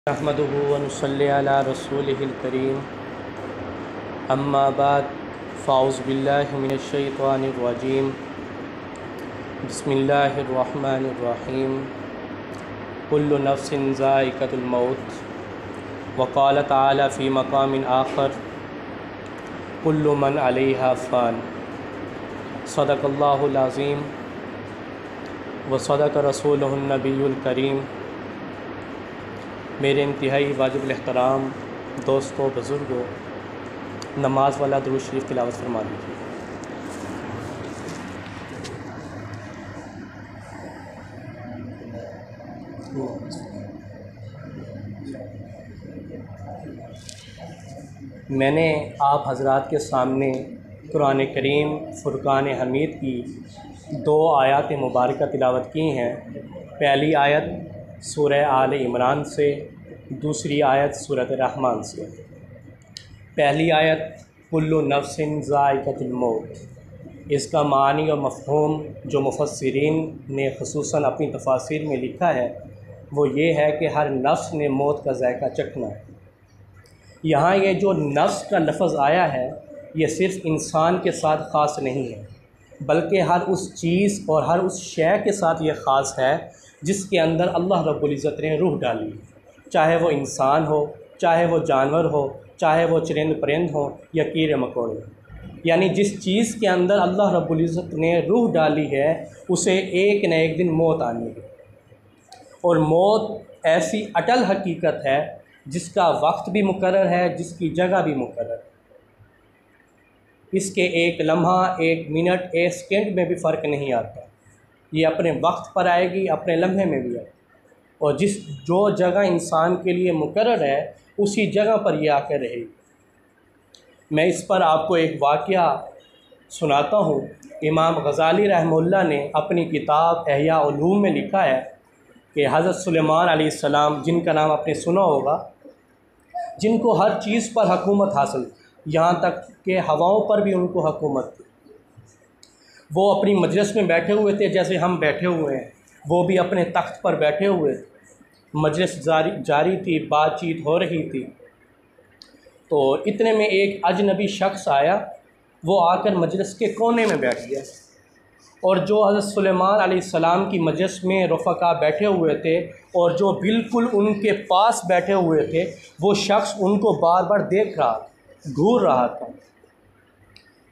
नहमदुहु व नुसल्ली अला रसूलिहिल करीम अम्मा बाद फ़ाउज़ बिल्लाहि मिनश शैतानिर रजीम बिस्मिल्लाहिर रहमानिर रहीम कुल्लु नफ्सिन ज़ाइक़तुल मौत व क़ाल तआला फ़ी मक़ामिन आख़र कुल्लु मन अलैहा फ़ान सदक़ल्लाहुल अज़ीम व सदक़ रसूलुहुन नबियुल करीम। मेरे इंतहाई वाजिबुल एहतराम दोस्तों, बुज़ुर्गों, नमाज वाला दुरूद शरीफ तिलावत फरमा लीजिए। मैंने आप हज़रात के सामने कुरान करीम फ़ुरक़ान हमीद की 2 आयत मुबारक तिलावत की हैं। पहली आयत सूरह आल इमरान से, दूसरी आयत सूरत रहमान से। पहली आयत कुल्लु नफ्सिन ज़ाइक़तुल मौत, इसका मानी और मफ़हूम जो मुफ़स्सिरीन ने ख़ुसूसन अपनी तफ़ासिर में लिखा है वो ये है कि हर नफ्स ने मौत का जायका चखना है। यहाँ ये जो नफ्स का लफ्ज़ आया है ये सिर्फ़ इंसान के साथ ख़ास नहीं है, बल्कि हर उस चीज़ और हर उस शय के साथ ये ख़ास है जिसके अंदर अल्लाह रब्बुल इज़्ज़त ने रूह डाली, चाहे वो इंसान हो, चाहे वो जानवर हो, चाहे वो चरिंद परिंद हो या कीड़े मकोड़े। यानी जिस चीज़ के अंदर अल्लाह रब्बुल इज़्ज़त ने रूह डाली है उसे एक न एक दिन मौत आनी है। और मौत ऐसी अटल हकीकत है जिसका वक्त भी मुकर्रर है, जिसकी जगह भी मुकर्रर है। इसके एक लम्हा, एक मिनट, एक सेकंड में भी फ़र्क नहीं आता। ये अपने वक्त पर आएगी, अपने लम्हे में भी आएगी, और जो जगह इंसान के लिए मुकर्रर है उसी जगह पर ये आकर रहेगी। मैं इस पर आपको एक वाक़या सुनाता हूँ। इमाम गज़ाली रहमतुल्लाह ने अपनी किताब इहया उलूम में लिखा है कि हज़रत सुलेमान अलैहिस्सलाम, जिनका नाम आपने सुना होगा, जिनको हर चीज़ पर हुकूमत हासिल थी, यहाँ तक कि हवाओं पर भी उनको हुकूमत थी। वो अपनी मजलिस में बैठे हुए थे जैसे हम बैठे हुए हैं, वो भी अपने तख्त पर बैठे हुए थे। मजलिस जारी थी, बातचीत हो रही थी। तो इतने में एक अजनबी शख्स आया, वो आकर मजलिस के कोने में बैठ गया। और जो हज़रत सुलेमान अलैहिस्सलाम की मजलिस में रफ़क़ा बैठे हुए थे और जो बिल्कुल उनके पास बैठे हुए थे, वो शख्स उनको बार बार देख रहा था, घूर रहा था।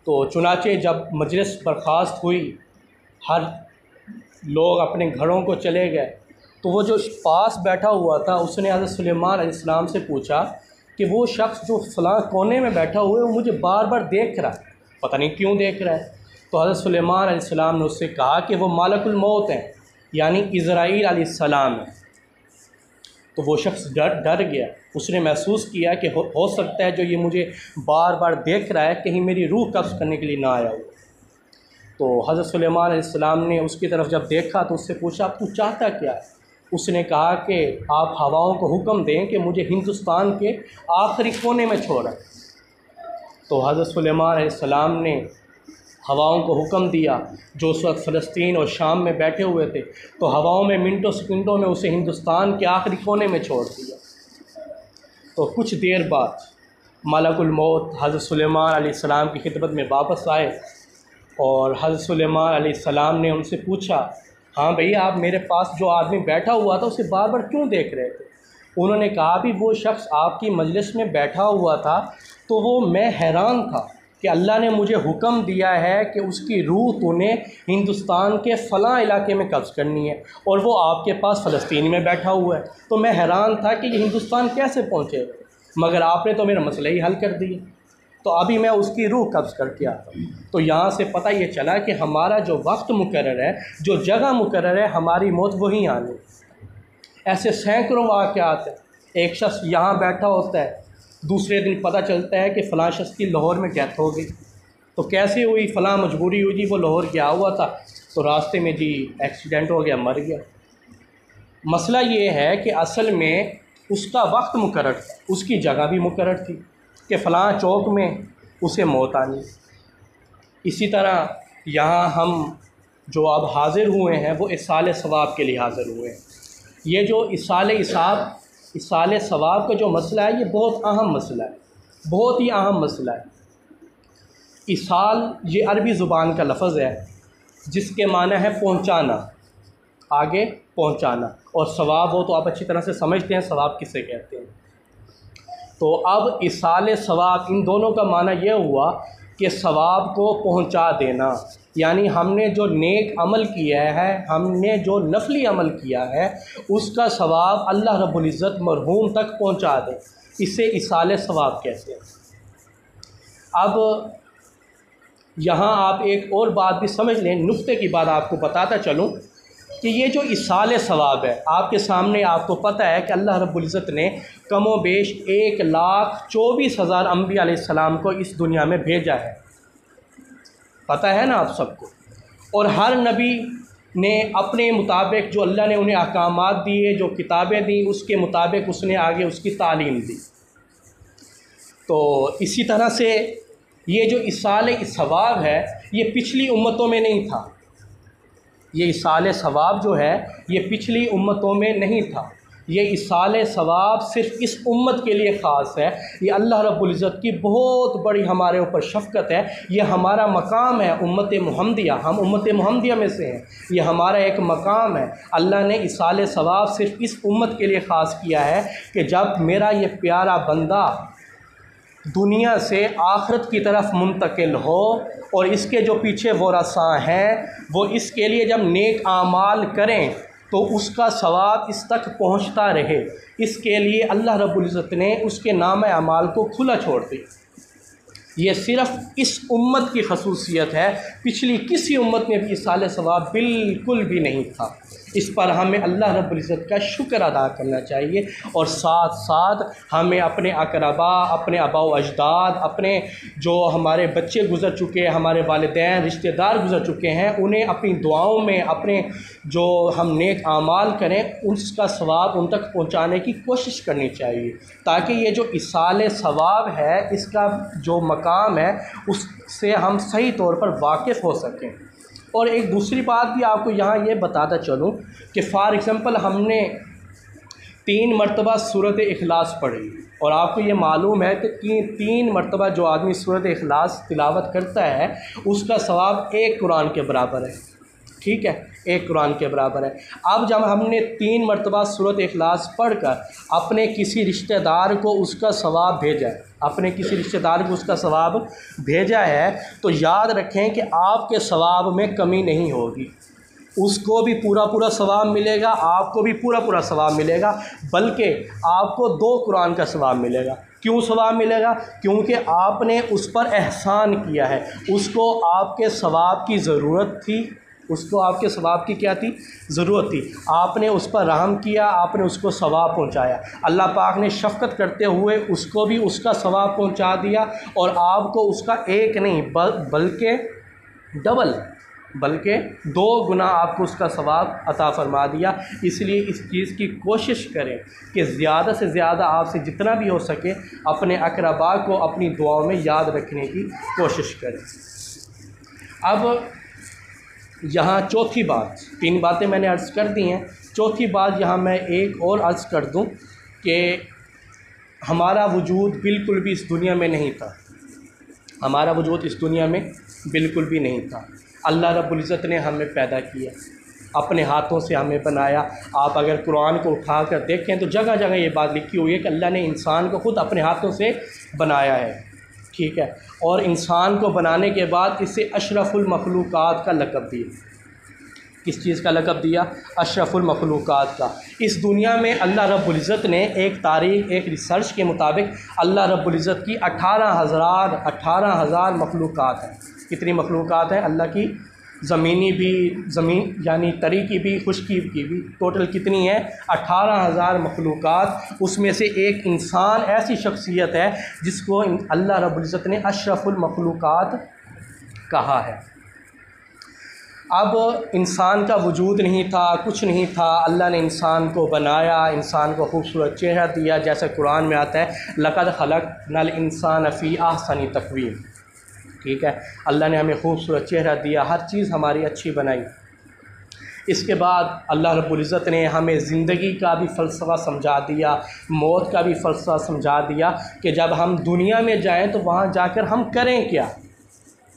तो चुनाचे जब मजलिस बर्खास्त हुई, हर लोग अपने घरों को चले गए, तो वो जो पास बैठा हुआ था उसने हज़रत सुलेमान अलैहिस्सलाम से पूछा कि वो शख्स जो फ़लाँ कोने में बैठा हुआ है वो मुझे बार बार देख रहा है, पता नहीं क्यों देख रहा है। तो हज़रत सुलेमान अलैहिस्सलाम ने उससे कहा कि वो मालकुल मौत हैं, यानी इज़राइल अलैहिस्सलाम है। तो वो शख्स डर गया। उसने महसूस किया कि हो सकता है जो ये मुझे बार बार देख रहा है कहीं मेरी रूह कब्ज़ करने के लिए ना आया हो। तो हज़रत सुलेमान अलैहिस्सलाम ने उसकी तरफ जब देखा तो उससे पूछा, तू चाहता क्या है? उसने कहा कि आप हवाओं को हुक्म दें कि मुझे हिंदुस्तान के आखिरी कोने में छोड़ा। तो हज़रत सुलेमान अलैहिस्सलाम ने हवाओं को हुक्म दिया जो उस वक्त फ़लस्तीन और शाम में बैठे हुए थे, तो हवाओं में मिनटों सेकंडों में उसे हिंदुस्तान के आखिरी कोने में छोड़ दिया। तो कुछ देर बाद मलकुल मौत हज़रत सुलेमान अलैहिस्सलाम की खिदमत में वापस आए और हज़रत सुलेमान अलैहिस्सलाम ने उनसे पूछा, हाँ भैया, आप मेरे पास जो आदमी बैठा हुआ था उसे बार बार क्यों देख रहे थे? उन्होंने कहा, भी वो शख्स आपकी मजलिस में बैठा हुआ था तो वो मैं हैरान था कि अल्लाह ने मुझे हुक्म दिया है कि उसकी रूह तूने हिंदुस्तान के फ़लाँ इलाके में कब्ज़ करनी है, और वो आपके पास फ़लस्तीन में बैठा हुआ है। तो मैं हैरान था कि ये हिंदुस्तान कैसे पहुँचे, मगर आपने तो मेरा मसला ही हल कर दिया। तो अभी मैं उसकी रूह कब्ज़ करके आता हूँ। तो यहाँ से पता ये चला कि हमारा जो वक्त मुकर्रर है, जो जगह मुकर्रर है, हमारी मौत वहीं आनी। ऐसे सैकड़ों वाक़यात हैं। एक शख्स यहाँ बैठा होता है, दूसरे दिन पता चलता है कि फ़लाँ शख्स की लाहौर में डेथ हो गई। तो कैसे हुई? फ़लाँ मजबूरी हुई जी, वो लाहौर गया हुआ था तो रास्ते में जी एक्सीडेंट हो गया, मर गया। मसला ये है कि असल में उसका वक्त मुकर्रर था, उसकी जगह भी मुकर्रर थी कि फ़लाँ चौक में उसे मौत आनी। इसी तरह यहाँ हम जो अब हाज़िर हुए हैं वो इसाले सवाब के लिए हाज़िर हुए हैं। ये जो इसाले इसाब इसाले सवाब का जो मसला है ये बहुत अहम मसला है, बहुत ही अहम मसला है। इसाल ये अरबी ज़ुबान का लफ्ज़ है जिसके माना है पहुँचाना, आगे पहुँचाना, और सवाब हो तो आप अच्छी तरह से समझते हैं सवाब किसे कहते हैं। तो अब इसाले सवाब, इन दोनों का माना यह हुआ कि सवाब को पहुंचा देना, यानी हमने जो नेक अमल किया है, हमने जो नफली अमल किया है, उसका सवाब अल्लाह रब्बुल इज़्ज़त मरहूम तक पहुंचा दे, इसे इसाले सवाब कहते हैं। अब यहाँ आप एक और बात भी समझ लें, नुक्ते की बात आपको बताता चलूँ कि ये जो इसाले सवाब है, आपके सामने आपको पता है कि अल्लाह रब्बुल इज़्ज़त ने कमो बेश 1,24,000 अम्बिया अलैहिस्सलाम को इस दुनिया में भेजा है, पता है ना आप सबको। और हर नबी ने अपने मुताबिक जो अल्लाह ने उन्हें अहकामात दिए, जो किताबें दी, उसके मुताबिक उसने आगे उसकी तालीम दी। तो इसी तरह से ये जो इसाले सवाब है ये पिछली उम्मतों में नहीं था, ये इसाले सवाब जो है ये पिछली उम्मतों में नहीं था, ये इसाले सवाब सिर्फ़ इस उम्मत के लिए ख़ास है। ये अल्लाह रब्बुल इज़्ज़त की बहुत बड़ी हमारे ऊपर शफ़क़त है, ये हमारा मकाम है उम्मत मुहम्मदिया, हम उम्मत मुहम्मदिया में से हैं, ये हमारा एक मकाम है। अल्लाह ने इसाले सवाब सिर्फ़ इस उम्मत के लिए ख़ास किया है कि जब मेरा ये प्यारा बंदा दुनिया से आखिरत की तरफ मुंतकिल हो और इसके जो पीछे वरसा हैं वो इसके लिए जब नेक आमाल करें तो उसका सवाब इस तक पहुंचता रहे, इसके लिए अल्लाह रब्बुल इज़्ज़त ने उसके नाम अमाल को खुला छोड़ दिया। ये सिर्फ़ इस उम्मत की खसूसियत है, पिछली किसी उम्मत में भी इसाले सवाब बिल्कुल भी नहीं था। इस पर हमें अल्लाह रब्बुल इज़्ज़त का शुक्र अदा करना चाहिए, और साथ साथ हमें अपने अकरबा, अपने आबा व अजदाद, अपने जो हमारे बच्चे गुज़र चुके हैं, हमारे वालिदैन रिश्तेदार गुज़र चुके हैं, उन्हें अपनी दुआओं में अपने जो हम नेक आमाल करें उसका सवाब उन तक पहुँचाने की कोशिश करनी चाहिए, ताकि ये जो इसाले सवाब है इसका जो मकाम है उससे हम सही तौर पर वाकिफ़ हो सकें। और एक दूसरी बात भी आपको यहाँ ये बताता चलूँ कि फ़ॉर एग्ज़ाम्पल हमने 3 मरतबा सूरत इखलास पढ़ी, और आपको ये मालूम है कि 3 मरतबा जो आदमी सूरत इखलास तिलावत करता है उसका सवाब 1 कुरान के बराबर है, ठीक है, 1 कुरान के बराबर है। अब जब हमने 3 मरतबा सूरत इखलास पढ़कर अपने किसी रिश्तेदार को उसका सवाब भेजा है, अपने किसी रिश्तेदार को उसका सवाब भेजा है, तो याद रखें कि आपके सवाब में कमी नहीं होगी, उसको भी पूरा पूरा सवाब मिलेगा, आपको भी पूरा पूरा सवाब मिलेगा, बल्कि आपको 2 कुरान का सवाब मिलेगा। क्यों सवाब मिलेगा? क्योंकि आपने उस पर एहसान किया है, उसको आपके सवाब की ज़रूरत थी, उसको आपके सवाब की क्या थी, ज़रूरत थी, आपने उस पर रहम किया, आपने उसको सवाब पहुंचाया, अल्लाह पाक ने शफ़क़त करते हुए उसको भी उसका सवाब पहुंचा दिया, और आपको उसका एक नहीं बल्कि डबल, बल्कि 2 गुना आपको उसका सवाब अता फ़रमा दिया। इसलिए इस चीज़ की कोशिश करें कि ज़्यादा से ज़्यादा आपसे जितना भी हो सके अपने अक़रबा को अपनी दुआओं में याद रखने की कोशिश करें। अब यहाँ चौथी बात, 3 बातें मैंने अर्ज़ कर दी हैं, चौथी बात यहाँ मैं एक और अर्ज़ कर दूँ कि हमारा वजूद बिल्कुल भी इस दुनिया में नहीं था, हमारा वजूद इस दुनिया में बिल्कुल भी नहीं था। अल्लाह रब्बुल इज़्ज़त ने हमें पैदा किया, अपने हाथों से हमें बनाया। आप अगर कुरान को उठा कर देखें तो जगह जगह ये बात लिखी हुई है कि अल्लाह ने इंसान को ख़ुद अपने हाथों से बनाया है, ठीक है, और इंसान को बनाने के बाद इसे अशरफुल मखलूक़ात का लक़ब दिया। किस चीज़ का लक़ब दिया? अशरफुल मखलूक़ात का। इस दुनिया में अल्लाह रब्बुल इज़्ज़त ने एक तारीख़, एक रिसर्च के मुताबिक अल्लाह रब्बुल इज़्ज़त की 18,000 मखलूक़ात हैं। कितनी मखलूक़ात हैं अल्लाह की? ज़मीनी भी, ज़मीन यानी तरी की भी, खुश्की की भी, टोटल कितनी है? 18,000 मखलूक़ात। उसमें से एक इंसान ऐसी शख्सियत है जिसको अल्लाह रब्बुल इज़्ज़त ने अशरफुल मखलूक़ात कहा है। अब इंसान का वजूद नहीं था, कुछ नहीं था, अल्लाह ने इंसान को बनाया, इंसान को खूबसूरत चेहरा दिया, जैसे कुरान में आता है लक़द ख़लक़नल इंसान फ़ी अहसनी तक़वीम, ठीक है, अल्लाह ने हमें खूबसूरत चेहरा दिया, हर चीज़ हमारी अच्छी बनाई। इसके बाद अल्लाह रब्बुल इज़्ज़त ने हमें ज़िंदगी का भी फ़लसफ़ा समझा दिया, मौत का भी फ़लसफ़ा समझा दिया कि जब हम दुनिया में जाएं तो वहाँ जाकर हम करें क्या,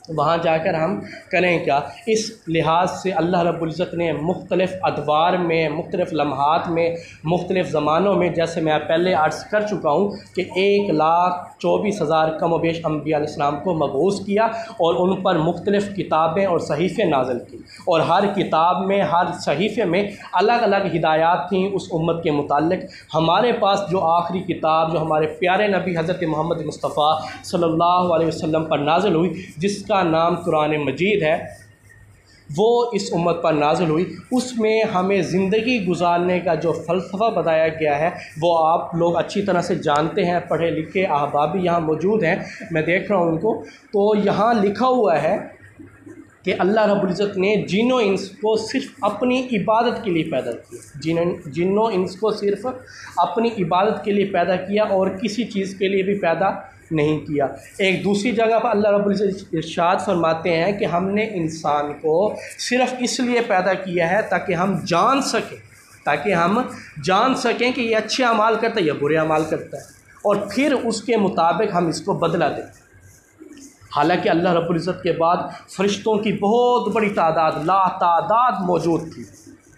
वहाँ जाकर हम करें क्या। इस लिहाज से अल्लाह रब्बुल इज़्ज़त ने मुख्तलिफ़ अदवार में, मुख्तलिफ़ लम्हात में, मुख्तलिफ़ ज़मानों में, जैसे मैं पहले अर्ज़ कर चुका हूँ कि 1,24,000 कम व बेश अम्बिया अलैहिस्सलाम को मबऊस किया और उन पर मुख्तलिफ़ किताबें और सहीफ़े नाज़िल की, और हर किताब में, हर सहीफ़े में अलग अलग हिदायत थीं उस उम्मत के मुताल्लिक़। हमारे पास जो आखिरी किताब जो हमारे प्यारे नबी हज़रत मोहम्मद मुस्तफ़ा सल्लल्लाहु अलैहि वसल्लम पर नाज़िल हुई, जिसका नाम कुरान मजीद है, वो इस उम्मत पर नाज़िल हुई, उसमें हमें ज़िंदगी गुजारने का जो फ़लसफ़ा बताया गया है वो आप लोग अच्छी तरह से जानते हैं। पढ़े लिखे अहबाब भी यहाँ मौजूद हैं, मैं देख रहा हूँ उनको। तो यहाँ लिखा हुआ है कि अल्लाह रब्बुल इज़्ज़त ने जिन्नों इंस को सिर्फ़ अपनी इबादत के लिए पैदा किया, जिन्नों इंस को सिर्फ़ अपनी इबादत के लिए पैदा किया और किसी चीज़ के लिए भी पैदा नहीं किया। एक दूसरी जगह पर अल्लाह रब्बुल इज़्ज़त इरशाद फरमाते हैं कि हमने इंसान को सिर्फ़ इसलिए पैदा किया है ताकि हम जान सकें कि ये अच्छे अमाल करता है या बुरे अमाल करता है, और फिर उसके मुताबिक हम इसको बदला दें। हालांकि अल्लाह रब्बुल इज़्ज़त के बाद फ़रिश्तों की बहुत बड़ी तादाद, लातादाद मौजूद थी,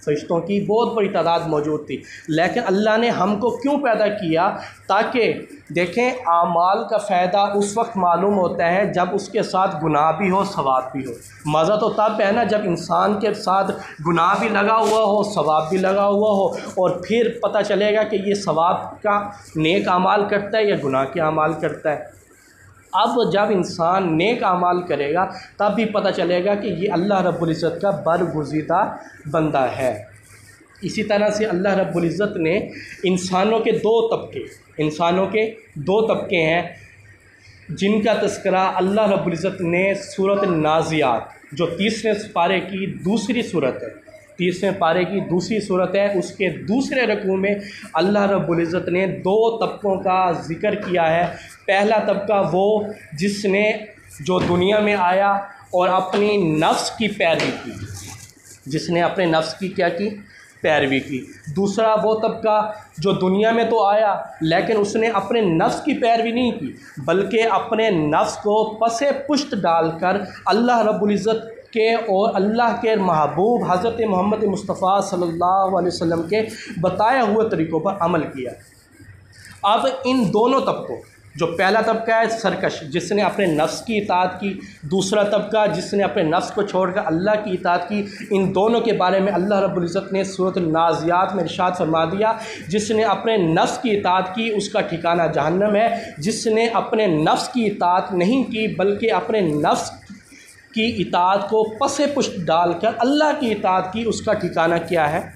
फ़रिश्तों की बहुत बड़ी तादाद मौजूद थी, लेकिन अल्लाह ने हमको क्यों पैदा किया? ताकि देखें, आमाल का फ़ायदा उस वक्त मालूम होता है जब उसके साथ गुनाह भी हो, सवाब भी हो। मज़ा तो तब है ना जब इंसान के साथ गुनाह भी लगा हुआ हो, सवाब भी लगा हुआ हो, और फिर पता चलेगा कि ये सवाब का नेक आमाल करता है या गुनाह के आमाल करता है। अब जब इंसान नेक आमाल करेगा तब भी पता चलेगा कि ये अल्लाह रब्बुल इज़्ज़त का बरगुज़ीदा बंदा है। इसी तरह से अल्लाह रब्बुल इज़्ज़त ने इंसानों के दो तबके हैं जिनका तज़किरा अल्लाह रब्बुल इज़्ज़त ने सूरत नाज़ियात, जो तीसरे पारे की दूसरी सूरत है, उसके दूसरे रकू में अल्लाह रब्बुल इज़्ज़त ने दो तबकों का ज़िक्र किया है। पहला तबका वो जिसने जो दुनिया में आया और अपनी नफ्स की पैरवी की, जिसने अपने नफ्स की क्या की? पैरवी की। दूसरा वो तबका जो दुनिया में तो आया लेकिन उसने अपने नफ्स की पैरवी नहीं की, बल्कि अपने नफ्स को पसे पुश्त डालकर अल्लाह रब्बुल इज़्ज़त के और अल्लाह के महबूब हज़रत मोहम्मद मुस्तफ़ा सल्लल्लाहु अलैहि वसल्लम के बताए हुए तरीक़ों पर अमल किया। अब इन दोनों तबकों, जो पहला तबका है सरकश जिसने अपने नफ्स की इताअत की, दूसरा तबका जिसने अपने नफ्स को छोड़कर अल्लाह की इताअत की, इन दोनों के बारे में अल्लाह रब्बुल इज़्ज़त ने सूरत नाज़ियात में इरशाद फरमा दिया, जिसने अपने नफ्स की इताअत की उसका ठिकाना जहन्नम है। जिसने अपने नफ्स की इताअत नहीं की बल्कि अपने नफ्स की इताअत को पसे पुश्त डालकर अल्लाह की इताअत की, उसका ठिकाना क्या है?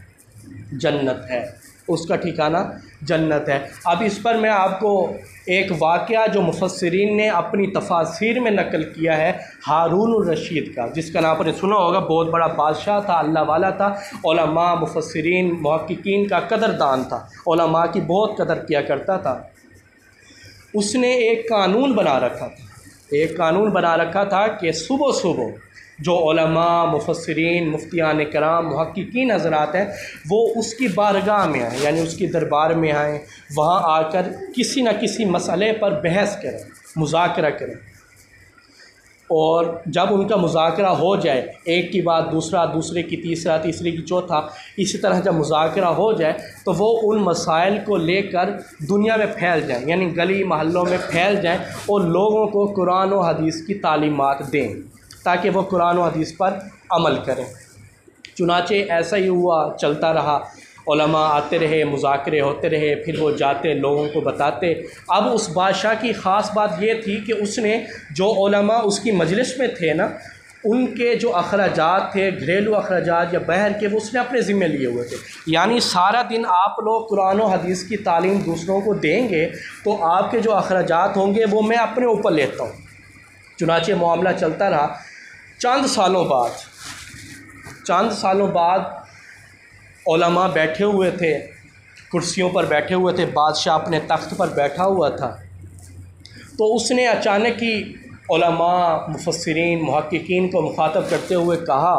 जन्नत है, उसका ठिकाना जन्नत है। अब इस पर मैं आपको एक वाक़या जो मुफस्सिरीन ने अपनी तफासीर में नकल किया है, हारून रशीद का, जिसका नाम आपने सुना होगा, बहुत बड़ा बादशाह था, अल्लाह वाला था, उलमा, मुफस्सिरीन, मुहक्किकीन का कदरदान था, उलमा की बहुत कदर किया करता था। उसने एक कानून बना रखा था कि सुबह सुबह जो उलमा, मुफस्सिरीन, मुफ्तियान कराम, मुहक्किकीन हज़रात हैं वो उसकी बारगाह में आएँ, यानी उसकी दरबार में आएँ, वहाँ आकर किसी न किसी मसले पर बहस करें, मुज़ाकरा करें, और जब उनका मुज़ाकरा हो जाए, एक की बात दूसरा, दूसरे की तीसरा, तीसरे की चौथा, इसी तरह जब मुज़ाकरा हो जाए तो वो उन मसाइल को लेकर दुनिया में फैल जाएँ, यानी गली महल्लों में फैल जाएँ और लोगों को कुरान और हदीस की तालीमात दें ताकि वो कुरान और हदीस पर अमल करें। चुनाचे ऐसा ही हुआ, चलता रहा, उलमा आते रहे, मुज़ाकरे होते रहे, फिर वो जाते लोगों को बताते। अब उस बादशाह की ख़ास बात ये थी कि उसने जो उलमा उसकी मजलिस में थे ना, उनके जो अखराजात थे, घरेलू अखराजात या बहर के, वो उसने अपने ज़िम्मे लिए हुए थे। यानी सारा दिन आप लोग कुरान और हदीस की तालीम दूसरों को देंगे तो आपके जो अखराजात होंगे वो मैं अपने ऊपर लेता हूँ। चुनाचे मामला चलता रहा। चंद सालों बाद उलमा बैठे हुए थे, कुर्सियों पर बैठे हुए थे, बादशाह अपने तख्त पर बैठा हुआ था, तो उसने अचानक ही उलमा, मुफस्सिरीन, मुहक्किकीन को मुखातब करते हुए कहा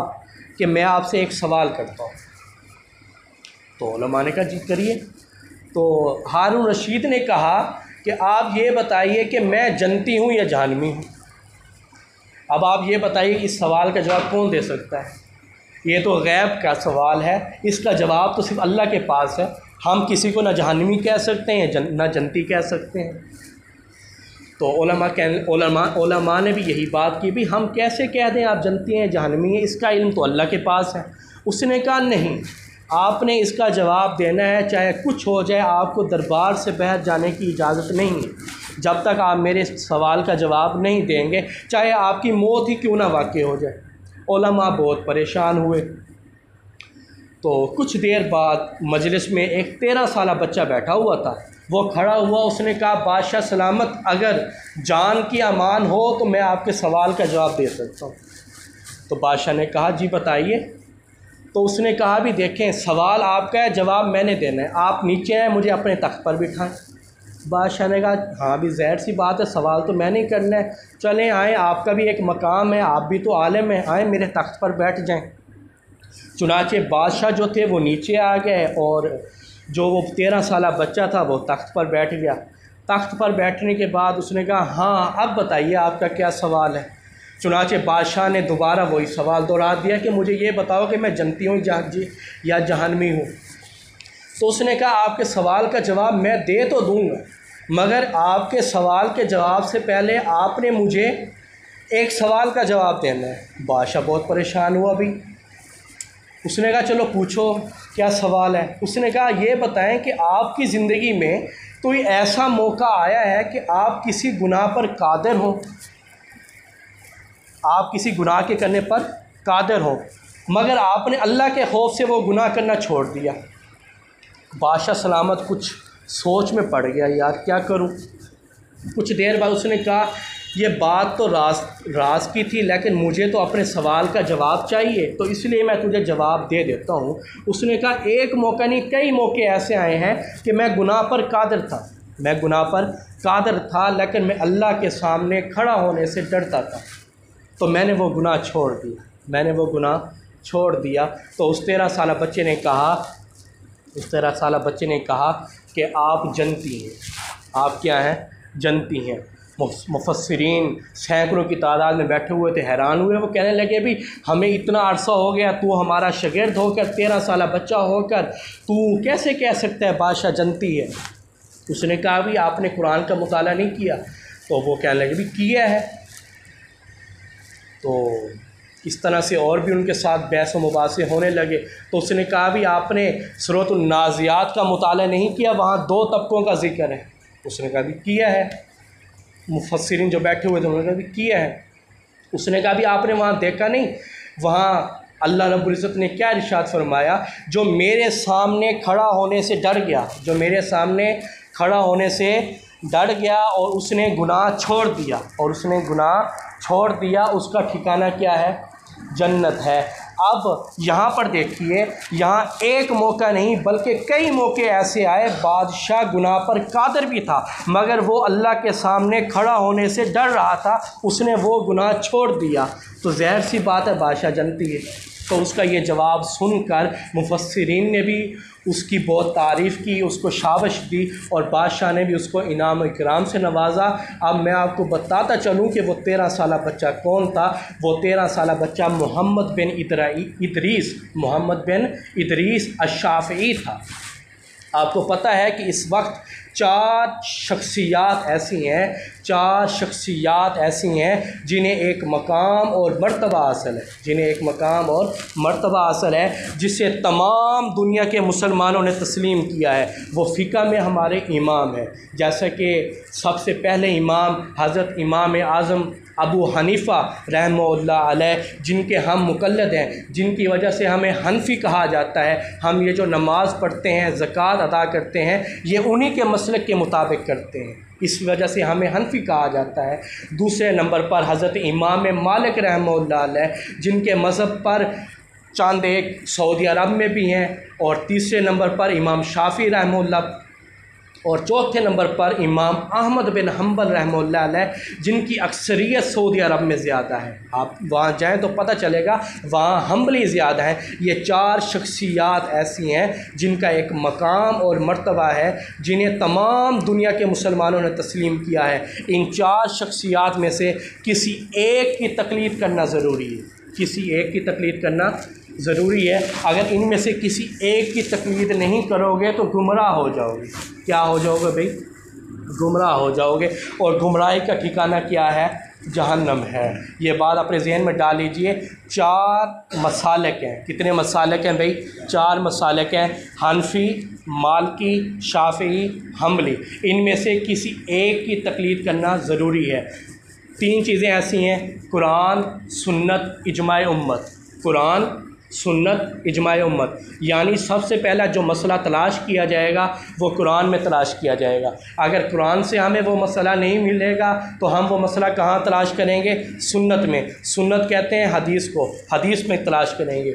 कि मैं आपसे एक सवाल करता हूँ। तो उलमा ने कहा जी करिए। तो हारून रशीद ने कहा कि आप ये बताइए कि मैं जन्नती हूँ या जहन्नमी हूँ। अब आप ये बताइए इस सवाल का जवाब कौन दे सकता है? ये तो गैब का सवाल है, इसका जवाब तो सिर्फ अल्लाह के पास है। हम किसी को ना जहन्नमी कह सकते हैं ना जन्नती कह सकते हैं। तो उलमा ने भी यही बात की, भी हम कैसे कह दें आप जन्नती हैं जहन्नमी हैं, इसका इल्म तो अल्लाह के पास है। उसने कहा नहीं, आपने इसका जवाब देना है, चाहे कुछ हो जाए, आपको दरबार से बाहर जाने की इजाज़त नहीं है जब तक आप मेरे सवाल का जवाब नहीं देंगे, चाहे आपकी मौत ही क्यों ना वाक़ई हो जाए। उलमा बहुत परेशान हुए। तो कुछ देर बाद मजलिस में एक 13 साला बच्चा बैठा हुआ था, वो खड़ा हुआ, उसने कहा बादशाह सलामत, अगर जान की अमान हो तो मैं आपके सवाल का जवाब दे सकता हूँ। तो बादशाह ने कहा जी बताइए। तो उसने कहा भी देखें, सवाल आपका है, जवाब मैंने देना है, आप नीचे हैं, मुझे अपने तख्त पर बिठाएं। बादशाह ने कहा हाँ भी ज़ाहिर सी बात है, सवाल तो मैंने ही करना है, चलें आएँ, आपका भी एक मकाम है, आप भी तो आलिम हैं, आएँ मेरे तख्त पर बैठ जाएं। चुनाचे बादशाह जो थे वो नीचे आ गए और जो वो 13 साला बच्चा था वो तख्त पर बैठ गया। तख्त पर बैठने के बाद उसने कहा हाँ अब बताइए आपका क्या सवाल है। चुनाचे बादशाह ने दोबारा वही सवाल दोहरा दिया कि मुझे ये बताओ कि मैं जन्नती हूँ या जहन्नमी हूँ। तो उसने कहा आपके सवाल का जवाब मैं दे तो दूँगा, मगर आपके सवाल के जवाब से पहले आपने मुझे एक सवाल का जवाब देना है। बादशाह बहुत परेशान हुआ भी। उसने कहा चलो पूछो क्या सवाल है। उसने कहा ये बताएं कि आपकी ज़िंदगी में कोई ऐसा मौका आया है कि आप किसी गुनाह पर कादिर हो, आप किसी गुनाह के करने पर कादिर हो, मगर आपने अल्लाह के खौफ से वो गुनाह करना छोड़ दिया। बादशाह सलामत कुछ सोच में पड़ गया, यार क्या करूं। कुछ देर बाद उसने कहा ये बात तो राज की थी, लेकिन मुझे तो अपने सवाल का जवाब चाहिए, तो इसलिए मैं तुझे जवाब दे देता हूँ। उसने कहा एक मौका नहीं, कई मौके ऐसे आए हैं कि मैं गुनाह पर कादिर था, लेकिन मैं अल्लाह के सामने खड़ा होने से डरता था, तो मैंने वो गुनाह छोड़ दिया। तो उस 13 साला बच्चे ने कहा कि आप जन्नती हैं। आप क्या हैं? जन्नती हैं। मुफस्सिरीन सैकड़ों की तादाद में बैठे हुए थे, हैरान हुए। वो कहने लगे भी हमें इतना अरसा हो गया, तू हमारा शागिर्द होकर, 13 साला बच्चा होकर तू कैसे कह सकता है बादशाह जन्नती है। उसने कहा भी आपने कुरान का मुताला नहीं किया। तो वो कहने लगे भी किया है। तो इस तरह से और भी उनके साथ बहस व मुबासे होने लगे। तो उसने कहा भी आपने सूरतुन नाज़ियात का मुताला नहीं किया, वहाँ 2 तबकों का जिक्र है। उसने कहा भी किया है। मुफस्सिरीन जो बैठे हुए थे उन्होंने कहा भी किया है। उसने कहा भी आपने वहाँ देखा नहीं, वहाँ अल्लाह रब्बुल इज़्ज़त ने क्या इरशाद फरमाया, जो मेरे सामने खड़ा होने से डर गया और उसने गुनाह छोड़ दिया, उसका ठिकाना क्या है? जन्नत है। अब यहाँ पर देखिए, यहाँ एक मौका नहीं बल्कि कई मौके ऐसे आए, बादशाह गुनाह पर कादिर भी था, मगर वो अल्लाह के सामने खड़ा होने से डर रहा था, उसने वो गुनाह छोड़ दिया। तो ज़ाहिर सी बात है बादशाह जन्नती है। तो उसका ये जवाब सुनकर मुफस्सिरीन ने भी उसकी बहुत तारीफ़ की, उसको शाबाश दी, और बादशाह ने भी उसको इनाम इकराम से नवाजा। अब मैं आपको बताता चलूँ कि वो 13 साला बच्चा कौन था। वो 13 साला बच्चा मोहम्मद बिन इदरीस अश-शाफ़ई था। आपको पता है कि इस वक्त 4 शख्सियात ऐसी हैं जिन्हें एक मकाम और मर्तबा हासिल है, जिसे तमाम दुनिया के मुसलमानों ने तस्लीम किया है। वो फ़िक़ह में हमारे इमाम हैं, जैसा कि सबसे पहले इमाम हज़रत इमाम आज़म अबू हनीफ़ा रहमतुल्लाह अलैह, जिनके हम मुक़ल्लिद हैं, जिनकी वजह से हमें हनफ़ी कहा जाता है। हम ये जो नमाज़ पढ़ते हैं, ज़कात अदा करते हैं, ये उन्हीं के मसलक के मुताबिक करते हैं, इस वजह से हमें हनफ़ी कहा जाता है। दूसरे नंबर पर हज़रत इमाम मालिक रहमतुल्लाह अलैह, जिनके मज़हब पर चंद एक सऊदी अरब में भी हैं। और तीसरे नंबर पर इमाम शाफ़ी रहमतुल्लाह और चौथे नंबर पर इमाम अहमद बिन हम्बल रहमतुल्लाह अलैह, जिनकी अक्सरियत सऊदी अरब में ज़्यादा है। आप वहाँ जाएं तो पता चलेगा वहाँ हम्बली ज़्यादा है। ये 4 शख्सियात ऐसी हैं जिनका एक मकाम और मर्तबा है, जिन्हें तमाम दुनिया के मुसलमानों ने तस्लीम किया है। इन 4 शख्सियात में से किसी एक की तकलीद करना ज़रूरी है, किसी एक की तकलीद करना ज़रूरी है। अगर इनमें से किसी एक की तकलीद नहीं करोगे तो गुमराह हो जाओगे। क्या हो जाओगे भाई? गुमराह हो जाओगे। और गुमराही का ठिकाना क्या है? जहन्नम है। ये बात अपने जहन में डाल लीजिए। 4 मसालिक हैं। कितने मसालिक हैं भाई? 4 मसालिक हैं। हनफी, मालकी, शाफ़ी, हम्बली। इनमें से किसी एक की तकलीद करना ज़रूरी है। 3 चीज़ें ऐसी हैं, कुरान, सुन्नत, इजमाए उम्मत। कुरान, सुन्नत, इजमाए उम्मत। यानी सबसे पहला जो मसला तलाश किया जाएगा वो कुरान में तलाश किया जाएगा। अगर कुरान से हमें वो मसला नहीं मिलेगा तो हम वो मसला कहाँ तलाश करेंगे? सुन्नत में। सुन्नत कहते हैं हदीस को, हदीस में तलाश करेंगे।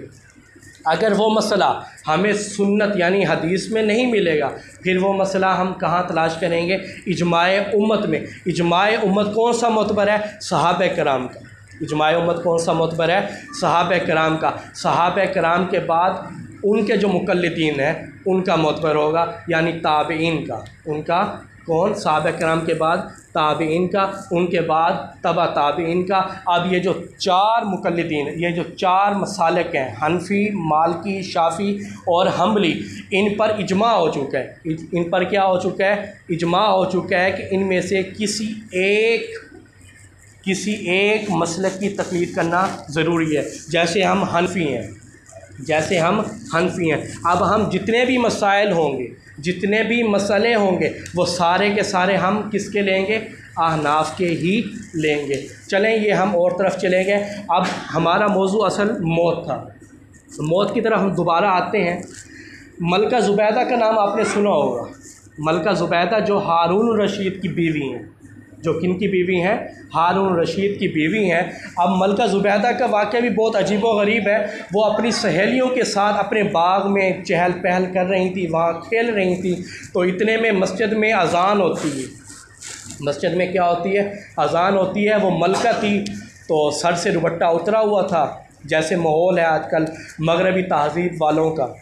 अगर वो मसला हमें सुन्नत यानी हदीस में नहीं मिलेगा, फिर वो मसला हम कहाँ तलाश करेंगे? इजमाए उम्मत में। इजमाए उम्मत कौन सा मोतबर है? सहाबा कराम का। इजमाए उम्मत कौन सा मोतबर है? सहाबा कराम का। सहाबा कराम के बाद उनके जो मुक़ल्लिदीन हैं उनका मोतबर होगा, यानी ताबईन का। उनका कौन? सहाबा कराम के बाद ताबईन का, उनके बाद तबा ताबईन का। अब ये जो 4 मुक़ल्लिदीन, ये जो 4 मसालिक हैं, हनफी, मालकी, शाफ़ी और हम्बली, इन पर इजमा हो चुका है। इन पर क्या हो चुका है? इजमा हो चुका है कि इनमें से किसी एक मसलक की तकलीद करना ज़रूरी है। जैसे हम हनफी हैं, अब हम जितने भी मसाइल होंगे, जितने भी मसले होंगे, वो सारे के सारे हम किसके लेंगे? अहनाफ के ही लेंगे। चलें ये हम और तरफ चले गए। अब हमारा मौजू असल मौत था। मौत की तरफ हम दोबारा आते हैं। मलका ज़ुबैदा का नाम आपने सुना होगा। मलका ज़ुबैदा जो हारून रशीद की बीवी हैं, जो किन की बीवी हैं? हारून रशीद की बीवी हैं। अब मलका ज़ुबैदा का वाक़या भी बहुत अजीब व गरीब है। वो अपनी सहेलियों के साथ अपने बाग में चहल पहल कर रही थी, वहाँ खेल रही थी। तो इतने में मस्जिद में अज़ान होती है। मस्जिद में क्या होती है? अज़ान होती है। वो मलका थी तो सर से दुपट्टा उतरा हुआ था, जैसे माहौल है आजकल मगरबी तहज़ीब वालों का।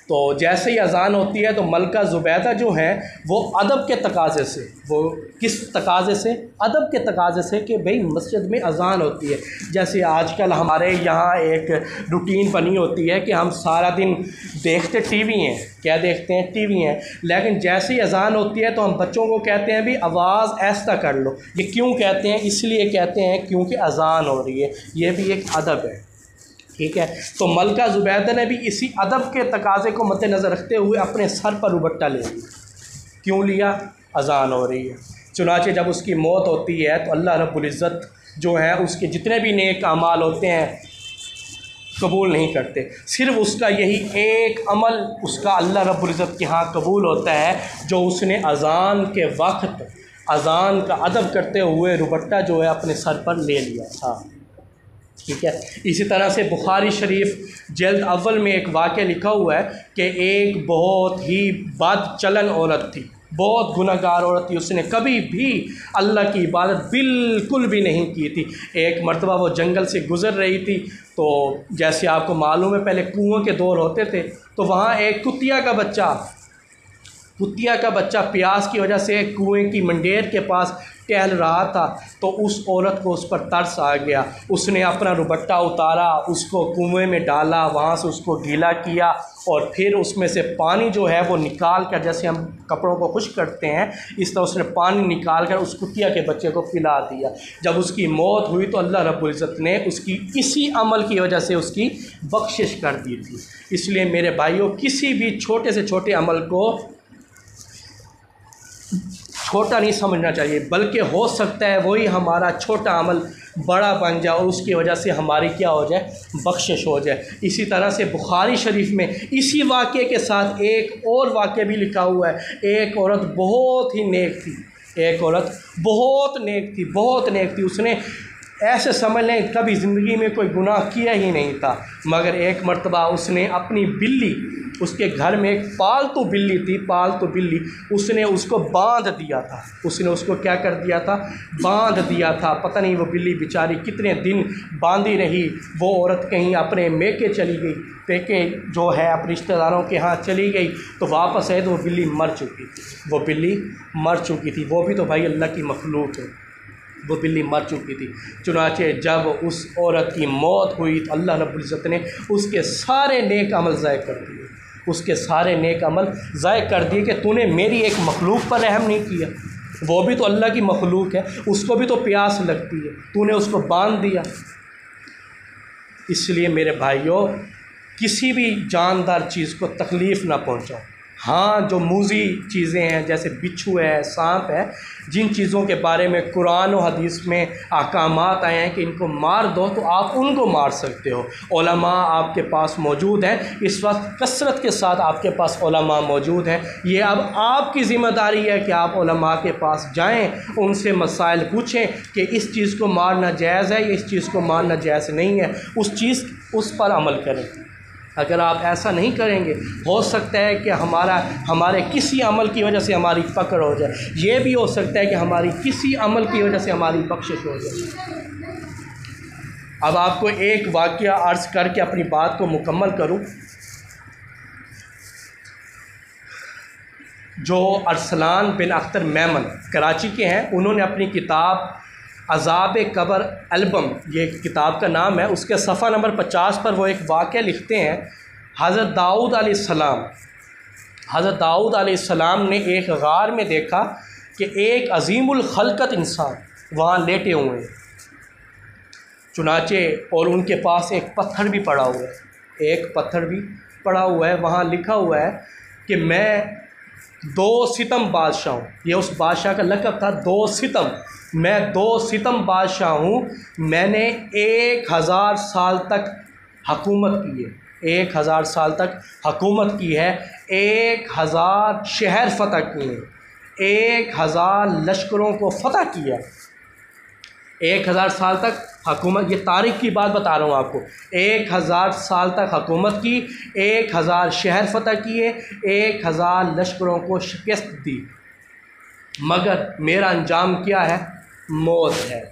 तो जैसे ही अज़ान होती है तो मलका ज़ुबैदा जो है वो अदब के तकाज़े से, वो किस तकाज़े से? अदब के तकाज़े से कि भाई मस्जिद में अज़ान होती है। जैसे आजकल हमारे यहाँ एक रूटीन बनी होती है कि हम सारा दिन देखते टीवी हैं। क्या देखते हैं? टीवी हैं। लेकिन जैसे ही अज़ान होती है तो हम बच्चों को कहते हैं भी आवाज़ ऐसा कर लो। ये क्यों कहते हैं? इसलिए कहते हैं क्योंकि अज़ान हो रही है। ये भी एक अदब है, ठीक है। तो मलका ज़ुबैदा ने भी इसी अदब के तकाज़े को मद्देनज़र रखते हुए अपने सर पर दुपट्टा ले लिया। क्यों लिया? अज़ान हो रही है। चुनांचे जब उसकी मौत होती है तो अल्लाह रब्बुल इज़्ज़त जो है उसके जितने भी नेक अमाल होते हैं कबूल नहीं करते। सिर्फ़ उसका यही एक अमल उसका अल्लाह रब्बुल इज़्ज़त के यहाँ कबूल होता है, जो उसने अज़ान के वक्त अज़ान का अदब करते हुए दुपट्टा जो है अपने सर पर ले लिया था, ठीक है। इसी तरह से बुखारी शरीफ जल्द अव्वल में एक वाक़या लिखा हुआ है कि एक बहुत ही बद चलन औरत थी, बहुत गुनहगार औरत थी। उसने कभी भी अल्लाह की इबादत बिल्कुल भी नहीं की थी। एक मरतबा वो जंगल से गुज़र रही थी, तो जैसे आपको मालूम है पहले कुओं के दौर होते थे, तो वहाँ एक कुतिया का बच्चा प्यास की वजह से कुएं की मंडेर के पास टहल रहा था। तो उस औरत को उस पर तरस आ गया। उसने अपना दुपट्टा उतारा, उसको कुएं में डाला, वहाँ से उसको गीला किया और फिर उसमें से पानी जो है वो निकाल कर, जैसे हम कपड़ों को खुश्क करते हैं इस तरह उसने पानी निकाल कर उस कुतिया के बच्चे को पिला दिया। जब उसकी मौत हुई तो अल्लाह रब्बुल इज़्ज़त ने उसकी इसी अमल की वजह से उसकी बख्शिश कर दी थी। इसलिए मेरे भाइयों, किसी भी छोटे से छोटे अमल को छोटा नहीं समझना चाहिए, बल्कि हो सकता है वही हमारा छोटा अमल बड़ा बन जाए और उसकी वजह से हमारी क्या हो जाए? बख्शिश हो जाए। इसी तरह से बुखारी शरीफ में इसी वाक़े के साथ एक और वाक़या भी लिखा हुआ है। एक औरत बहुत ही नेक थी, एक औरत बहुत नेक थी। उसने ऐसे समझ लें कभी ज़िंदगी में कोई गुनाह किया ही नहीं था, मगर एक मर्तबा उसने अपनी बिल्ली, उसके घर में एक पालतू बिल्ली थी, पालतू बिल्ली, उसने उसको बांध दिया था। उसने उसको क्या कर दिया था? बांध दिया था। पता नहीं वो बिल्ली बेचारी कितने दिन बांधी रही। वो औरत कहीं अपने मेके चली गई, पेके जो है अपने रिश्तेदारों के यहाँ चली गई, तो वापस आए तो वो बिल्ली मर चुकी थी। वो बिल्ली मर चुकी थी। वो भी तो भाई अल्लाह की मखलूक है, वो बिल्ली मर चुकी थी। चुनाचे जब उस औरत की मौत हुई तो अल्लाह रब्बुल इज़्ज़त ने उसके सारे नेक अमल ज़ाय कर दिए, उसके सारे नेक अमल ज़ाय कर दिए कि तूने मेरी एक मखलूक पर रहम नहीं किया। वो भी तो अल्लाह की मखलूक है, उसको भी तो प्यास लगती है, तूने उसको बांध दिया। इसलिए मेरे भाइयों, किसी भी जानदार चीज़ को तकलीफ़ ना पहुँचाओ। हाँ, जो मूज़ी चीज़ें हैं जैसे बिच्छू है, सांप है, जिन चीज़ों के बारे में कुरान और हदीस में अहकामात आए हैं कि इनको मार दो, तो आप उनको मार सकते हो। उलमा आपके पास मौजूद हैं, इस वक्त कसरत के साथ आपके पास उलमा मौजूद हैं। ये अब आपकी ज़िम्मेदारी है कि आप उलमा के पास जाएं, उनसे मसाइल पूछें कि इस चीज़ को मारना जायज़ है, इस चीज़ को मारना जायज़ नहीं है, उस पर अमल करें। अगर आप ऐसा नहीं करेंगे, हो सकता है कि हमारे किसी अमल की वजह से हमारी पकड़ हो जाए। ये भी हो सकता है कि हमारी किसी अमल की वजह से हमारी बख्शिश हो जाए। अब आपको एक वाक़या अर्ज़ करके अपनी बात को मुकम्मल करूं। जो अरसलान बिन अख्तर मेमन कराची के हैं, उन्होंने अपनी किताब अज़ाब कब्र एल्बम, ये किताब का नाम है, उसके सफ़ा नंबर 50 पर वो एक वाक़या लिखते हैं। हज़रत दाऊद अलैहिस्सलाम ने एक गार में देखा कि एक अज़ीमुल खल्क़त इंसान वहाँ लेटे हुए हैं। चुनाचे और उनके पास एक पत्थर भी पड़ा हुआ है, वहाँ लिखा हुआ है कि मैं 2 सितम बादशाह हूँ। ये उस बादशाह का लक़ब था, 2 सितम। मैं 2 सितम बादशाह हूँ। मैंने 1000 साल तक हुकूमत की है, 1000 साल तक हुकूमत की है, 1000 शहर फ़तह किए हैं, 1000 लश्करों को फ़तह किया, 1000 साल तक हुकूमत। ये तारीख़ की बात बता रहा हूँ आपको। 1000 साल तक हुकूमत की, 1000 शहर फ़तह किए, 1000 लश्करों को शिकस्त दी, मगर मेरा अंजाम क्या है? मौत है।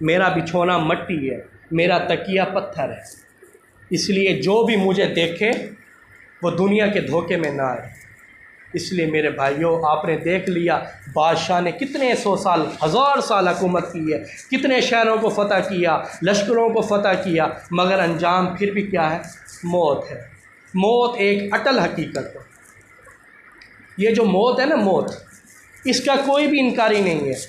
मेरा बिछौना मट्टी है, मेरा तकिया पत्थर है। इसलिए जो भी मुझे देखे वो दुनिया के धोखे में ना आए। इसलिए मेरे भाइयों, आपने देख लिया बादशाह ने कितने 100 साल, 1000 साल हुकूमत की है, कितने शहरों को फ़तह किया, लश्करों को फ़तह किया, मगर अंजाम फिर भी क्या है? मौत है। मौत एक अटल हकीकत है। ये जो मौत है ना, मौत, इसका कोई भी इनकारी नहीं है।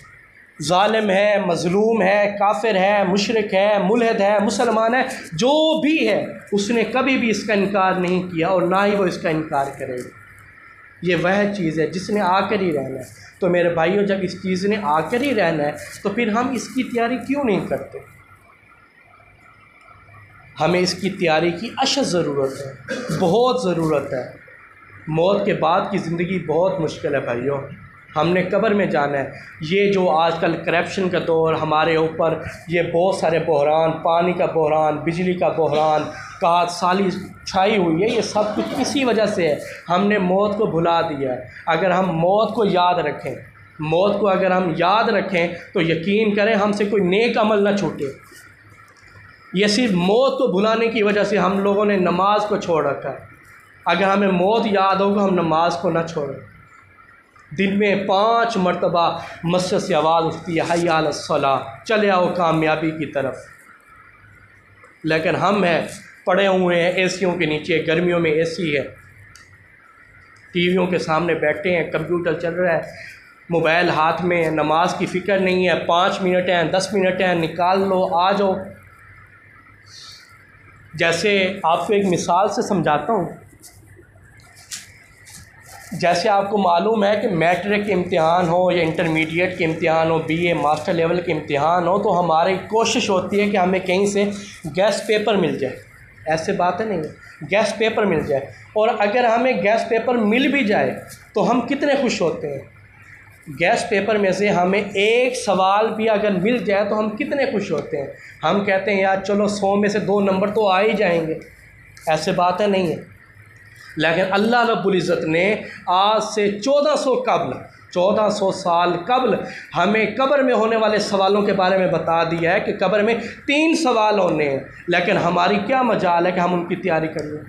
ज़ालिम है, मज़लूम है, काफिर है, मुशरिक है, मुल्हिद है, मुसलमान है, जो भी है, उसने कभी भी इसका इनकार नहीं किया और ना ही वो इसका इनकार करेगा। ये वह चीज़ है जिसने आकर ही रहना है। तो मेरे भाइयों, जब इस चीज़ ने आकर ही रहना है तो फिर हम इसकी तैयारी क्यों नहीं करते? हमें इसकी तैयारी की अशद ज़रूरत है, बहुत ज़रूरत है। मौत के बाद की ज़िंदगी बहुत मुश्किल है भाइयों। हमने कब्र में जाना है। ये जो आजकल करप्शन का दौर हमारे ऊपर, ये बहुत सारे बहरान, पानी का बहरान, बिजली का बहरान, कात साली छाई हुई है, ये सब कुछ इसी वजह से है। हमने मौत को भुला दिया है। अगर हम मौत को याद रखें, मौत को अगर हम याद रखें तो यकीन करें हमसे कोई नेक अमल ना छूटे। ये सिर्फ मौत को भुलाने की वजह से हम लोगों ने नमाज को छोड़ रखा है। अगर हमें मौत याद होगा, हम नमाज को ना छोड़ें। दिन में 5 मरतबा मस्जिद से आवाज़ उठती है, हय्या अला सलाह, चले आओ कामयाबी की तरफ। लेकिन हम हैं पड़े हुए हैं एसियों के नीचे, गर्मियों में एसी है, टीवियों के सामने बैठे हैं, कंप्यूटर चल रहा है, मोबाइल हाथ में, नमाज की फ़िक्र नहीं है। 5 मिनट हैं, 10 मिनट हैं, निकाल लो, आ जाओ। जैसे आपको एक मिसाल से समझाता हूँ। जैसे आपको मालूम है कि मैट्रिक के इम्तिहान हो या इंटरमीडिएट के इम्तिहान हो, बीए मास्टर लेवल के इम्तिहान हो, तो हमारी कोशिश होती है कि हमें कहीं से गेस्ट पेपर मिल जाए। ऐसे बात है नहीं, गेस्ट पेपर मिल जाए। और अगर हमें गेस्ट पेपर मिल भी जाए तो हम कितने खुश होते हैं। गेस्ट पेपर में से हमें एक सवाल भी अगर मिल जाए तो हम कितने खुश होते हैं। हम कहते हैं यार चलो 100 में से 2 नंबर तो आ ही जाएंगे, ऐसे बातें नहीं है। लेकिन अल्लाह रब्बुल इज़्ज़त ने आज से 1400 साल कबल हमें कब्र में होने वाले सवालों के बारे में बता दिया है कि कब्र में 3 सवाल होने हैं। लेकिन हमारी क्या मजाल है कि हम उनकी तैयारी कर लें।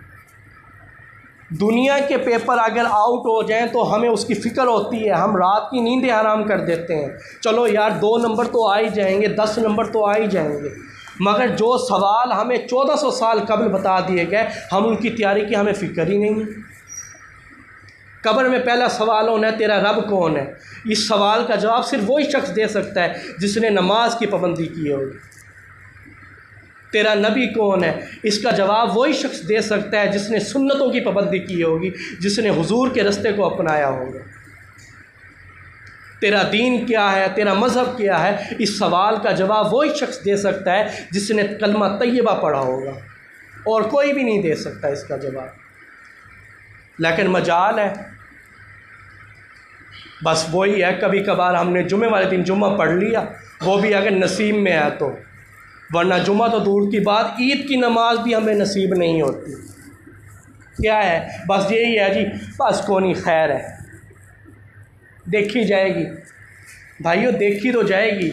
दुनिया के पेपर अगर आउट हो जाएं तो हमें उसकी फ़िक्र होती है, हम रात की नींदें हराम कर देते हैं। चलो यार 2 नंबर तो आ ही जाएंगे, 10 नंबर तो आ ही जाएंगे, मगर जो सवाल हमें 1400 साल कबल बता दिए गए हम उनकी तैयारी की हमें फ़िक्र ही नहीं है। कब्र में पहला सवाल होना है तेरा रब कौन है। इस सवाल का जवाब सिर्फ वही शख्स दे सकता है जिसने नमाज की पाबंदी की होगी। तेरा नबी कौन है, इसका जवाब वही शख्स दे सकता है जिसने सुन्नतों की पाबंदी की होगी, जिसने हुजूर के रास्ते को अपनाया होगा। तेरा दीन क्या है, तेरा मज़हब क्या है, इस सवाल का जवाब वही शख्स दे सकता है जिसने कलमा तैयबा पढ़ा होगा, और कोई भी नहीं दे सकता इसका जवाब। लेकिन मजाल है, बस वही है, कभी कभार हमने जुमे वाले दिन जुम्मा पढ़ लिया, वो भी अगर नसीब में है तो, वरना जुम्मा तो दूर की बात, ईद की नमाज भी हमें नसीब नहीं होती। क्या है, बस यही है जी, बस कोई खैर है, देखी जाएगी। भाइयों देखी तो जाएगी,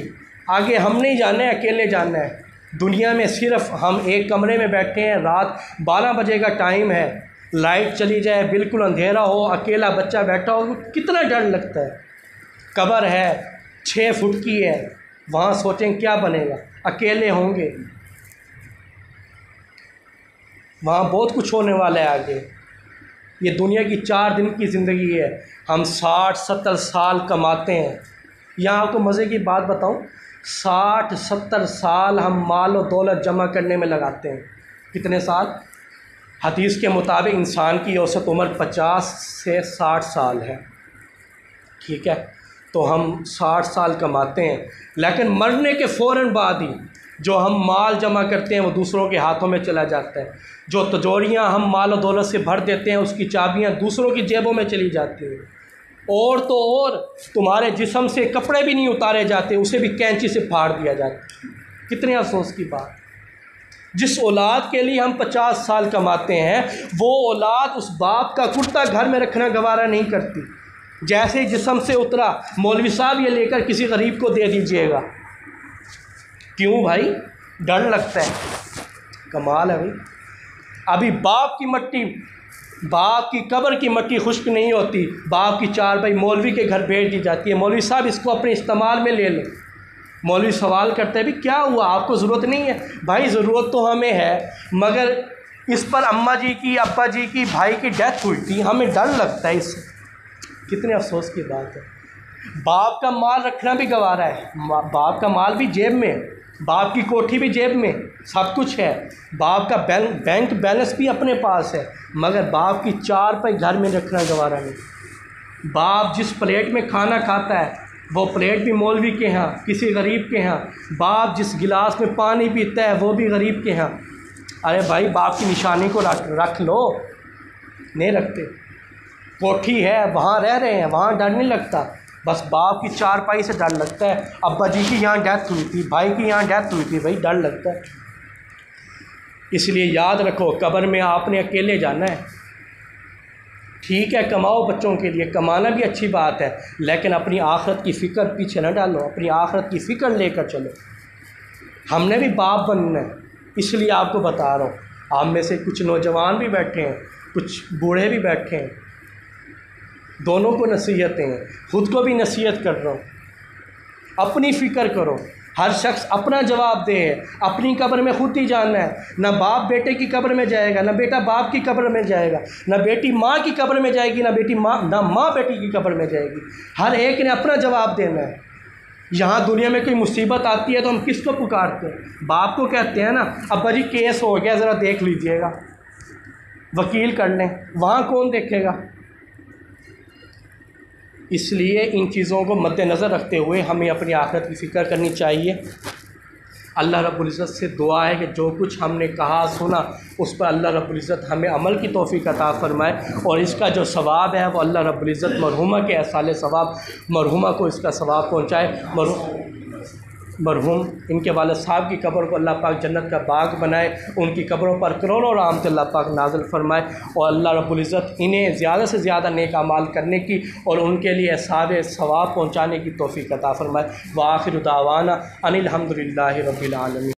आगे हम नहीं जाना है, अकेले जाना है। दुनिया में सिर्फ हम एक कमरे में बैठे हैं, रात 12 बजे का टाइम है, लाइट चली जाए, बिल्कुल अंधेरा हो, अकेला बच्चा बैठा हो, कितना डर लगता है। कब्र है 6 फुट की है, वहाँ सोचें क्या बनेगा, अकेले होंगे, वहाँ बहुत कुछ होने वाला है आगे। ये दुनिया की 4 दिन की ज़िंदगी है, हम 60-70 साल कमाते हैं। यहाँ आपको मज़े की बात बताऊँ, 60-70 साल हम माल और दौलत जमा करने में लगाते हैं। कितने साल? हदीस के मुताबिक इंसान की औसत उम्र 50 से 60 साल है, ठीक है। तो हम 60 साल कमाते हैं, लेकिन मरने के फ़ौरन बाद ही जो हम माल जमा करते हैं वो दूसरों के हाथों में चला जाता है। जो तिजोरियाँ हम माल और दौलत से भर देते हैं उसकी चाबियाँ दूसरों की जेबों में चली जाती हैं। और तो और तुम्हारे जिस्म से कपड़े भी नहीं उतारे जाते, उसे भी कैंची से फाड़ दिया जाता है। कितने अफसोस की बात। जिस औलाद के लिए हम 50 साल कमाते हैं वो औलाद उस बाप का कुर्ता घर में रखना गवारा नहीं करती। जैसे ही जिस्म से उतरा, मौलवी साहब ये लेकर किसी गरीब को दे दीजिएगा। क्यों भाई? डर लगता है। कमाल है भाई। अभी बाप की मट्टी, बाप की कब्र की मट्टी खुश्क नहीं होती, बाप की चारपाई मौलवी के घर भेज दी जाती है, मौलवी साहब इसको अपने इस्तेमाल में ले लें। मौलवी सवाल करते हैं भी क्या हुआ, आपको ज़रूरत नहीं है? भाई ज़रूरत तो हमें है, मगर इस पर अम्मा जी की, अब्बा जी की, भाई की डेथ हुई थी, हमें डर लगता है इससे। कितने अफसोस की बात है। बाप का माल रखना भी गवारा है, बाप का माल भी जेब में, बाप की कोठी भी जेब में, सब कुछ है, बाप का बैंक बैलेंस भी अपने पास है, मगर बाप की चारपाई घर में रखना गवारा नहीं। बाप जिस प्लेट में खाना खाता है वो प्लेट भी मौलवी के यहाँ, किसी गरीब के यहाँ। बाप जिस गिलास में पानी पीता है वो भी गरीब के यहाँ। अरे भाई बाप की निशानी को रख लो, नहीं रखते। कोठी है, वहाँ रह रहे हैं, वहाँ डर नहीं लगता, बस बाप की चारपाई से डर लगता है। अब्बा जी की यहाँ डेथ हुई थी, भाई की यहाँ डेथ हुई थी, भाई डर लगता है। इसलिए याद रखो, कब्र में आपने अकेले जाना है। ठीक है, कमाओ बच्चों के लिए, कमाना भी अच्छी बात है, लेकिन अपनी आखिरत की फ़िक्र पीछे न डालो, अपनी आखिरत की फ़िक्र लेकर चलो। हमने भी बाप बनना है, इसलिए आपको बता रहा हूँ। आप में से कुछ नौजवान भी बैठे हैं, कुछ बूढ़े भी बैठे हैं, दोनों को नसीहतें हैं, ख़ुद को भी नसीहत कर रहा हूँ। अपनी फ़िक्र करो, हर शख्स अपना जवाब दे, अपनी कब्र में खुद ही जानना है। ना बाप बेटे की कब्र में जाएगा, ना बेटा बाप की कब्र में जाएगा, ना बेटी माँ की कब्र में जाएगी, ना माँ बेटी की कब्र में जाएगी। हर एक ने अपना जवाब देना है। यहाँ दुनिया में कोई मुसीबत आती है तो हम किसको पुकारते हैं? बाप को कहते हैं ना, अब्बा जी केस हो गया, ज़रा देख लीजिएगा, वकील कर लें, वहाँ कौन देखेगा? इसलिए इन चीज़ों को मद्देनज़र रखते हुए हमें अपनी आखिरत की फ़िक्र करनी चाहिए। अल्लाह रब्बुल इज़्ज़त से दुआ है कि जो कुछ हमने कहा सुना उस पर अल्लाह रब्बुल इज़्ज़त हमें अमल की तौफ़ीक़ अता फ़रमाए, और इसका जो सवाब है वो अल्लाह रब्बुल इज़्ज़त मरहुमा के एसाले सवाब मरहुमा को इसका सवाब पहुँचाए। मरहूम इनके वालिद साहब की कब्र को अल्लाह पाक जन्नत का बाग बनाए, उनकी कब्रों पर करोड़ों रहमत अल्लाह पाक नाज़िल फरमाए, और अल्लाह रब्बुल इज़्ज़त इन्हें ज़्यादा से ज़्यादा नेक अमाल करने की और उनके लिए सावे सवाब पहुँचाने की तौफ़ीक़ अता फ़रमाए। व आखिर दावाना अनिल हम्दुलिल्लाहि रब्बिल आलमीन।